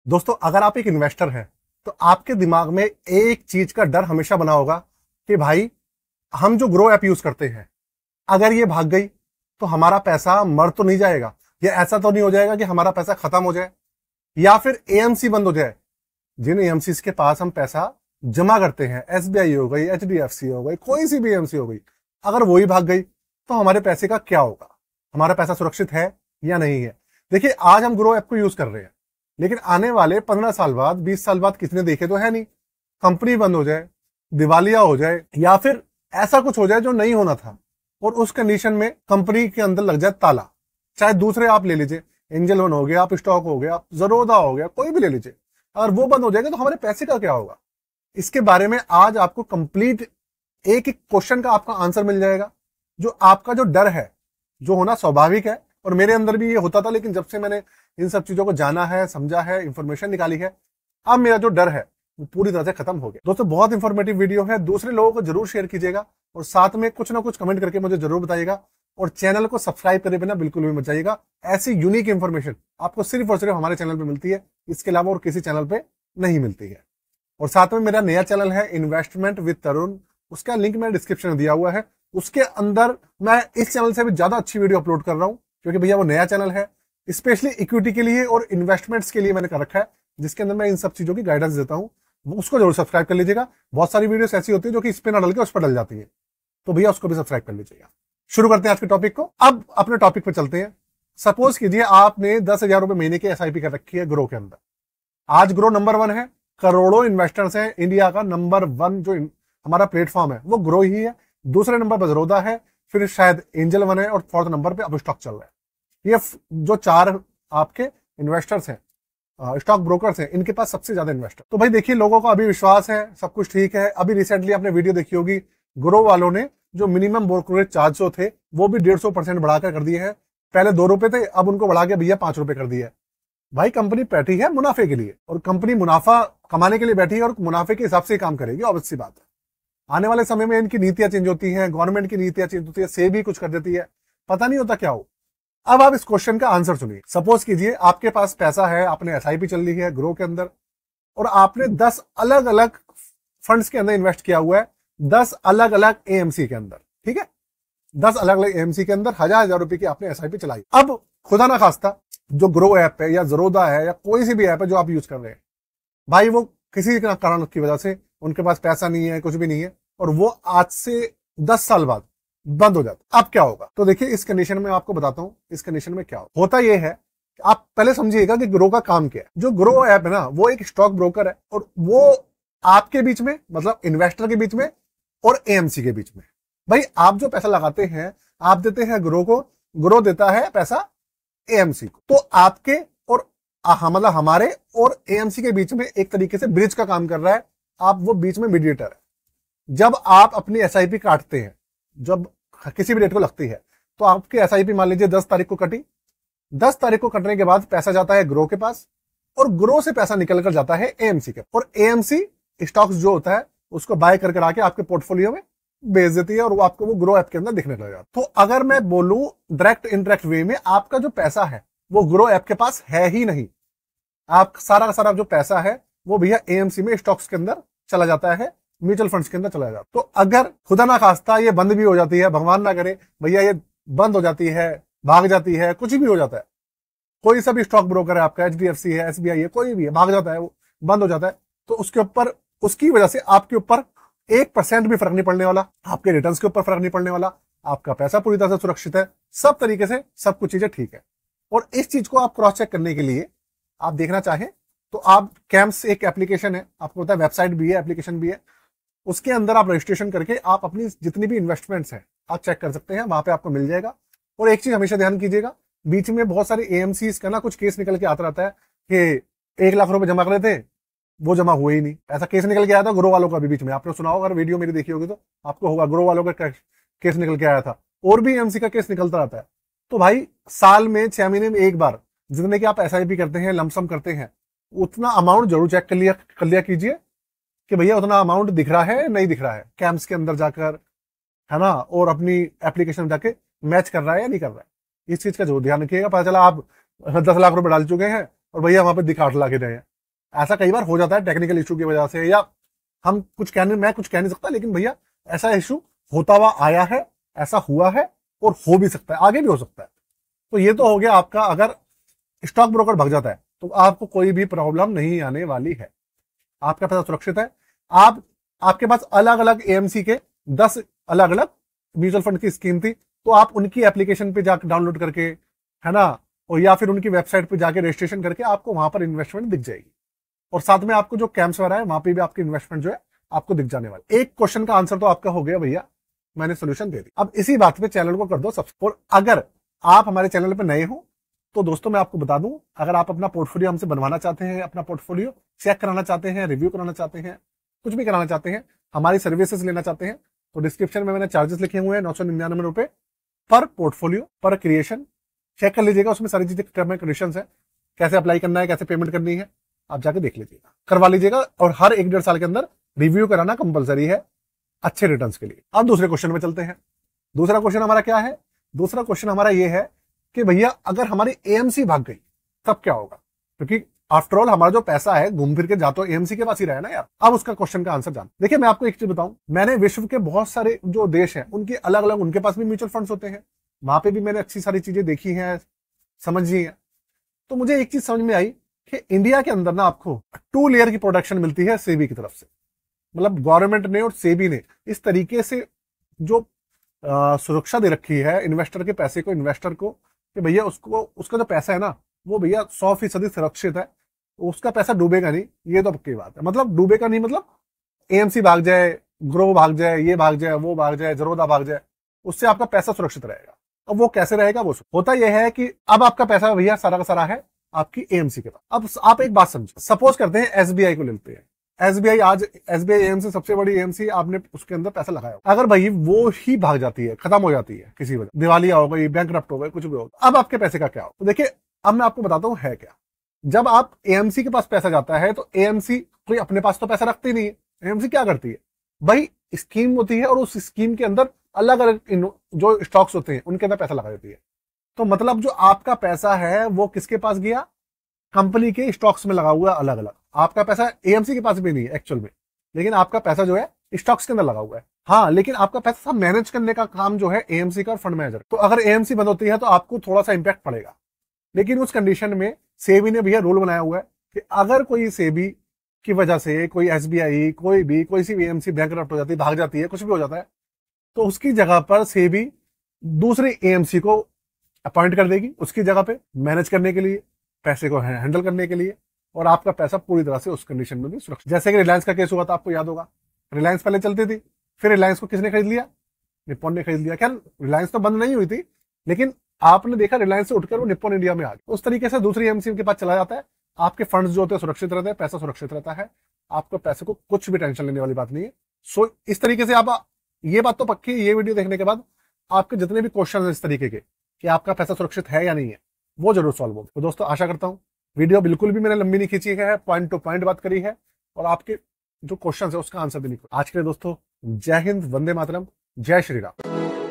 दोस्तों, अगर आप एक इन्वेस्टर हैं तो आपके दिमाग में एक चीज का डर हमेशा बना होगा कि भाई, हम जो ग्रो ऐप यूज करते हैं, अगर ये भाग गई तो हमारा पैसा मर तो नहीं जाएगा, या ऐसा तो नहीं हो जाएगा कि हमारा पैसा खत्म हो जाए, या फिर एएमसी बंद हो जाए। जिन एएमसी के पास हम पैसा जमा करते हैं, एसबीआई हो गई, एचडीएफसी हो गई, कोई सी भी एएमसी हो गई, अगर वही भाग गई तो हमारे पैसे का क्या होगा? हमारा पैसा सुरक्षित है या नहीं है? देखिए, आज हम ग्रो ऐप को यूज कर रहे हैं, लेकिन आने वाले 15 साल बाद, 20 साल बाद किसने देखे तो है नहीं। कंपनी बंद हो जाए, दिवालिया हो जाए, या फिर ऐसा कुछ हो जाए जो नहीं होना था, और उस कंडीशन में कंपनी के अंदर लग जाए ताला। चाहे दूसरे आप ले लीजिए, एंजल वन हो गया, आप स्टॉक हो गया, जरोदा हो गया, कोई भी ले लीजिए, अगर वो बंद हो जाएगा तो हमारे पैसे का क्या होगा? इसके बारे में आज आपको कंप्लीट एक एक क्वेश्चन का आपका आंसर मिल जाएगा। जो आपका जो डर है, जो होना स्वाभाविक है, और मेरे अंदर भी ये होता था, लेकिन जब से मैंने इन सब चीजों को जाना है, समझा है, इंफॉर्मेशन निकाली है, अब मेरा जो डर है वो पूरी तरह से खत्म हो गया। दोस्तों, बहुत इंफॉर्मेटिव वीडियो है, दूसरे लोगों को जरूर शेयर कीजिएगा, और साथ में कुछ ना कुछ कमेंट करके मुझे जरूर बताइएगा, और चैनल को सब्सक्राइब करे बिना बिल्कुल भी मत जाइएगा। ऐसी यूनिक इंफॉर्मेशन आपको सिर्फ और सिर्फ हमारे चैनल पे मिलती है, इसके अलावा और किसी चैनल पे नहीं मिलती है। और साथ में मेरा नया चैनल है इन्वेस्टमेंट विद तरुण, उसका लिंक मैंने डिस्क्रिप्शन में दिया हुआ है। उसके अंदर मैं इस चैनल से भी ज्यादा अच्छी वीडियो अपलोड कर रहा हूं, क्योंकि भैया वो नया चैनल है, स्पेशली इक्विटी के लिए और इन्वेस्टमेंट्स के लिए मैंने कर रखा है, जिसके अंदर मैं इन सब चीजों की गाइडेंस देता हूं। उसको जरूर सब्सक्राइब कर लीजिएगा। बहुत सारी वीडियोस ऐसी होती है जो कि इस पे ना डल के उस पर डल जाती है, तो भैया उसको भी सब्सक्राइब कर लीजिएगा। शुरू करते हैं आज के टॉपिक को। अब अपने टॉपिक पे चलते हैं। सपोज कीजिए आपने 10,000 रुपए महीने की एसआईपी कर रखी है ग्रो के अंदर। आज ग्रो नंबर 1 है, करोड़ों इन्वेस्टर्स हैं, इंडिया का नंबर 1 जो हमारा प्लेटफॉर्म है वो ग्रो ही है। दूसरे नंबर पर जरोदा है, फिर शायद एंजल वन है, और फोर्थ नंबर पे अब स्टॉक चल रहा है। ये जो 4 आपके इन्वेस्टर्स हैं, स्टॉक ब्रोकर्स हैं, इनके पास सबसे ज्यादा इन्वेस्टर। तो भाई देखिए, लोगों को अभी विश्वास है, सब कुछ ठीक है। अभी रिसेंटली आपने वीडियो देखी होगी, ग्रो वालों ने जो मिनिमम ब्रोकरेज चार्ज थे वो भी 150% बढ़ाकर कर दिए हैं। पहले 2 रुपए थे, अब उनको बढ़ा के भैया 5 रुपए कर दिया है। भाई, कंपनी बैठी है मुनाफे के लिए, और कंपनी मुनाफा कमाने के लिए बैठी है, और मुनाफे के हिसाब से काम करेगी, ऑब्वियस सी बात है। आने वाले समय में इनकी नीतियां चेंज होती हैं, गवर्नमेंट की नीतियां चेंज होती है, सेबी कुछ कर देती है, पता नहीं होता क्या हो। अब आप इस क्वेश्चन का आंसर सुनिए। सपोज कीजिए आपके पास पैसा है, आपने एसआईपी चल रही है ग्रो के अंदर, और आपने 10 अलग अलग फंड्स के अंदर इन्वेस्ट किया हुआ है, 10 अलग अलग एएमसी के अंदर, ठीक है। 10 अलग अलग एएमसी के अंदर हजार रुपए की आपने एसआईपी चलाई। अब खुदा ना खास्ता जो ग्रो ऐप है, या जरोदा है, या कोई सी भी ऐप है जो आप यूज कर रहे हैं, भाई वो किसी कारण की वजह से उनके पास पैसा नहीं है, कुछ भी नहीं है, और वो आज से 10 साल बाद बंद हो जाता, अब क्या होगा? तो देखिए, इस कंडीशन में आपको बताता हूं, इस कंडीशन में क्या होता ये है कि आप पहले समझिएगा कि ग्रो का काम क्या है। जो ग्रो ऐप है ना, वो एक स्टॉक ब्रोकर है, और वो आपके बीच में, मतलब इन्वेस्टर के बीच में और एएमसी के बीच में। भाई, आप जो पैसा लगाते हैं, आप देते हैं ग्रो को, ग्रो देता है पैसा एएमसी को, तो आपके और मतलब हमारे और एएमसी के बीच में एक तरीके से ब्रिज का काम कर रहा है। आप वो बीच में मीडिएटर है। जब आप अपनी एसआईपी काटते हैं, जब किसी भी डेट को लगती है, तो आपकी एसआईपी मान लीजिए 10 तारीख को कटी, 10 तारीख को कटने के बाद पैसा जाता है ग्रो के पास, और ग्रो से पैसा निकल कर जाता है एएमसी के, और एएमसी स्टॉक्स जो होता है उसको बाय करके आके आपके पोर्टफोलियो में बेच देती है, और वो आपको वो ग्रो ऐप के अंदर दिखने लगेगा। तो अगर मैं बोलूं डायरेक्ट इनडायरेक्ट वे में, आपका जो पैसा है वो ग्रो ऐप के पास है ही नहीं। आप सारा का सारा जो पैसा है वो भैया एएमसी में स्टॉक्स के अंदर चला जाता है, म्यूचुअल फंड्स के अंदर चला जाता है। तो अगर खुदा ना खास्ता ये बंद भी हो जाती है, भगवान ना करे भैया ये बंद हो जाती है, भाग जाती है, कुछ भी हो जाता है, कोई सा भी स्टॉक ब्रोकर है आपका, एचडीएफसी है, एसबीआई है, कोई भी है, भाग जाता है, वो बंद हो जाता है, तो उसके ऊपर, उसकी वजह से आपके ऊपर 1% भी फर्क नहीं पड़ने वाला, आपके रिटर्न्स के ऊपर फर्क नहीं पड़ने वाला, आपका पैसा पूरी तरह से सुरक्षित है, सब तरीके से सब कुछ चीजें ठीक है। और इस चीज को आप क्रॉस चेक करने के लिए आप देखना चाहें तो आप कैम्स एक एप्लीकेशन है, आपको पता है, वेबसाइट भी है, एप्लीकेशन भी है, उसके अंदर आप रजिस्ट्रेशन करके आप अपनी जितनी भी इन्वेस्टमेंट्स हैं आप चेक कर सकते हैं, वहां पे आपको मिल जाएगा। और एक चीज हमेशा ध्यान कीजिएगा, बीच में बहुत सारे एएमसीज का ना कुछ केस निकल के आता रहता है कि 1 लाख रुपए जमा कर थे, वो जमा हुए ही नहीं। ऐसा केस निकल के आया था ग्रो वालों का भी, बीच में आपने सुना होगा, अगर वीडियो मेरी देखी होगी तो आपको होगा, ग्रो वालों का केस निकल के आया था, और भी एएमसी का केस निकलता रहता है। तो भाई, साल में 6 महीने में एक बार जितने की आप एसआईपी करते हैं, लमसम करते हैं, उतना अमाउंट जरूर चेक कर लिया कीजिए कि भैया उतना अमाउंट दिख रहा है नहीं दिख रहा है, कैंप्स के अंदर जाकर, है ना, और अपनी एप्लीकेशन में जाके मैच कर रहा है या नहीं कर रहा है। इस चीज का जरूर ध्यान रखिएगा। पता चला आप 10 लाख रुपए डाल चुके हैं और भैया वहां पे दिखा 8 लाख ही रहे हैं, ऐसा कई बार हो जाता है टेक्निकल इशू की वजह से, या हम मैं कुछ कह नहीं सकता, लेकिन भैया ऐसा इशू होता हुआ आया है, ऐसा हुआ है और हो भी सकता है, आगे भी हो सकता है। तो ये तो हो गया आपका, अगर स्टॉक ब्रोकर भाग जाता है तो आपको कोई भी प्रॉब्लम नहीं आने वाली है, आपका पैसा सुरक्षित है। आपके पास अलग अलग एएमसी के 10 अलग अलग म्यूचुअल फंड की स्कीम थी, तो आप उनकी एप्लीकेशन पे जाकर डाउनलोड करके, है ना, और या फिर उनकी वेबसाइट पे जाके रजिस्ट्रेशन करके आपको वहां पर इन्वेस्टमेंट दिख जाएगी, और साथ में आपको जो कैंप्स वगैरह है वहां पे भी आपकी इन्वेस्टमेंट जो है आपको दिख जाने वाली। एक क्वेश्चन का आंसर तो आपका हो गया भैया, मैंने सोल्यूशन दे दिया। अब इसी बात पे चैनल को कर दो सब्सक्राइब, और अगर आप हमारे चैनल पे नए हो तो दोस्तों मैं आपको बता दूं, अगर आप अपना पोर्टफोलियो हमसे बनवाना चाहते हैं, अपना पोर्टफोलियो चेक कराना चाहते हैं, रिव्यू कराना चाहते हैं, कुछ भी कराना चाहते हैं, हमारी सर्विसेज लेना चाहते हैं, तो डिस्क्रिप्शन में मैंने चार्जेस लिखे हुए हैं 999 रुपए पर पोर्टफोलियो पर क्रिएशन। चेक कर लीजिएगा, उसमें सारी चीजें टर्म एंड कंडीशंस है, कैसे अप्लाई करना है, कैसे पेमेंट करनी है, आप जाके देख लीजिएगा, करवा लीजिएगा। और हर 1-1.5 साल के अंदर रिव्यू कराना कंपलसरी है अच्छे रिटर्न्स के लिए। अब दूसरे क्वेश्चन में चलते हैं। दूसरा क्वेश्चन हमारा क्या है? दूसरा क्वेश्चन हमारा ये है कि भैया अगर हमारी एएमसी भाग गई तब क्या होगा? क्योंकि आफ्टर ऑल हमारा जो पैसा है घूम फिर के जा तो एएमसी के पास ही रहा है ना यार। अब उसका क्वेश्चन का आंसर जान। देखिए मैं आपको एक चीज बताऊं, मैंने विश्व के बहुत सारे जो देश हैं उनके अलग अलग, उनके पास भी म्यूचुअल फंड्स होते हैं, वहां पे भी मैंने अच्छी सारी चीजें देखी हैं, समझी है। तो मुझे एक चीज समझ में आई कि इंडिया के अंदर ना आपको 2 लेयर की प्रोटेक्शन मिलती है सेबी की तरफ से। मतलब गवर्नमेंट ने और सेबी ने इस तरीके से जो सुरक्षा दे रखी है इन्वेस्टर के पैसे को, इन्वेस्टर को, कि भैया उसका जो पैसा है ना वो भैया 100% सुरक्षित है, उसका पैसा डूबेगा नहीं। ये तो पक्की बात है। मतलब डूबेगा नहीं मतलब एएमसी भाग जाए, ग्रो भाग जाए, ये भाग जाए, वो भाग जाए, जरोदा भाग जाए, उससे आपका पैसा सुरक्षित रहेगा। अब वो कैसे रहेगा? वो होता यह है कि अब आपका पैसा भैया सारा का सारा है आपकी एएमसी के पास। अब आप एक बात समझो, सपोज करते हैं एसबीआई को लेते हैं। एसबीआई आज एसबीआई एएमसी सबसे बड़ी एएमसी, आपने उसके अंदर पैसा लगाया, अगर भाई वो ही भाग जाती है, खत्म हो जाती है किसी वजह, दिवालिया हो गई, बैंकरप्ट हो गई, कुछ भी हो, अब आपके पैसे का क्या हो? तो देखिए अब मैं आपको बताता हूं है क्या। जब आप एएमसी के पास पैसा जाता है तो एएमसी कोई अपने पास तो पैसा रखती नहीं है। एएमसी क्या करती है भाई, स्कीम होती है और उस स्कीम के अंदर अलग अलग जो स्टॉक्स होते हैं उनके अंदर पैसा लगा देती है। तो मतलब जो आपका पैसा है वो किसके पास गया? कंपनी के स्टॉक्स में लगा हुआ अलग अलग। आपका पैसा एएमसी के पास भी नहीं है एक्चुअल में, लेकिन आपका पैसा जो है स्टॉक्स के अंदर लगा हुआ है। हाँ, लेकिन आपका पैसा मैनेज करने का काम जो है एएमसी का और फंड मैनेजर। तो अगर एएमसी बंद होती है तो आपको थोड़ा सा इंपैक्ट पड़ेगा, लेकिन उस कंडीशन में सेबी ने भैया रूल बनाया हुआ है कि अगर कोई सेबी की वजह से कोई एसबीआई कोई सी भी एएमसी बैंकरप्ट हो जाती है, भाग जाती है, कुछ भी हो जाता है, तो उसकी जगह पर सेबी दूसरी एएमसी को अपॉइंट कर देगी उसकी जगह पे, मैनेज करने के लिए, पैसे को हैंडल करने के लिए, और आपका पैसा पूरी तरह से उस कंडीशन में भी सुरक्षित। जैसे कि रिलायंस का केस हुआ था, आपको याद होगा। रिलायंस पहले चलती थी, फिर रिलायंस को किसने खरीद लिया? निप्पॉन ने खरीद लिया। खैर रिलायंस तो बंद नहीं हुई थी, लेकिन आपने देखा रिलायंस से उठकर वो निप्पॉन इंडिया में आ गई। उस तरीके से दूसरी एएमसी के पास चला जाता है, आपके फंड्स जो होते हैं सुरक्षित रहते हैं, पैसा सुरक्षित रहता है, आपको पैसे को कुछ भी टेंशन लेने वाली बात नहीं है। सो इस तरीके से आप, ये बात तो पक्की, ये वीडियो देखने के बाद आपके जितने भी क्वेश्चन है इस तरीके के कि आपका पैसा सुरक्षित है या नहीं है, वो जरूर सॉल्व होगा। तो दोस्तों आशा करता हूं वीडियो बिल्कुल भी मैंने लंबी नहीं खींची है, पॉइंट टू पॉइंट बात करी है, और आपके जो क्वेश्चन है उसका आंसर भी नहीं। आज के लिए दोस्तों जय हिंद, वंदे मातरम, जय श्री राम।